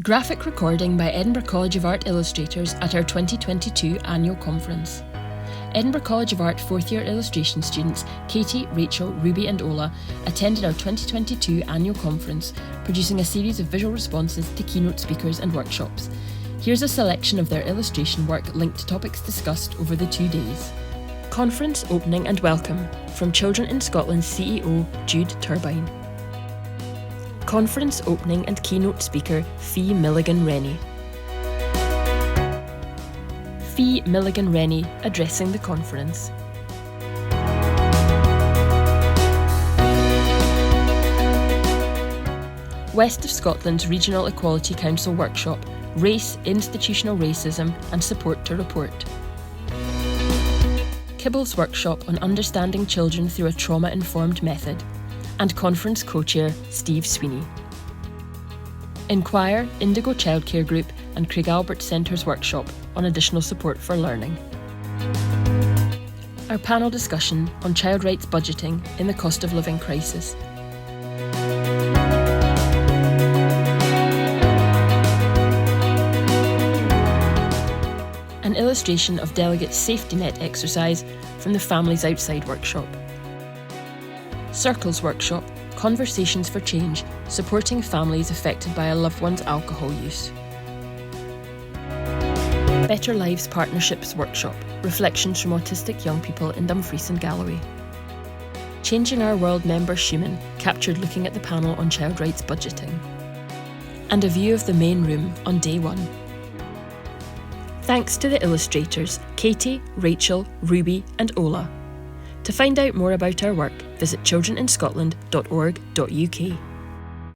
Graphic recording by Edinburgh College of Art illustrators at our 2022 annual conference. Edinburgh College of Art fourth year illustration students Katie, Rachel, Ruby and Ola attended our 2022 annual conference, producing a series of visual responses to keynote speakers and workshops. Here's a selection of their illustration work linked to topics discussed over the 2 days. Conference opening and welcome from Children in Scotland's CEO Jude Turbine. Conference opening and keynote speaker Fee Milligan-Rennie. Fee Milligan-Rennie addressing the conference. West of Scotland's Regional Equality Council workshop, Race, Institutional Racism and Support to Report. Kibble's workshop on understanding children through a trauma-informed method, and conference co-chair Steve Sweeney. Inquire, Indigo Childcare Group and Craig Albert Centre's workshop on additional support for learning. Our panel discussion on child rights budgeting in the cost of living crisis. An illustration of delegates' safety net exercise from the Families Outside workshop. Circles workshop, Conversations for Change, supporting families affected by a loved one's alcohol use. Better Lives Partnerships workshop, reflections from autistic young people in Dumfries and Galloway. Changing Our World member Schumann captured looking at the panel on child rights budgeting. And a view of the main room on day one. Thanks to the illustrators Katie, Rachel, Ruby and Ola. To find out more about our work, visit childreninscotland.org.uk.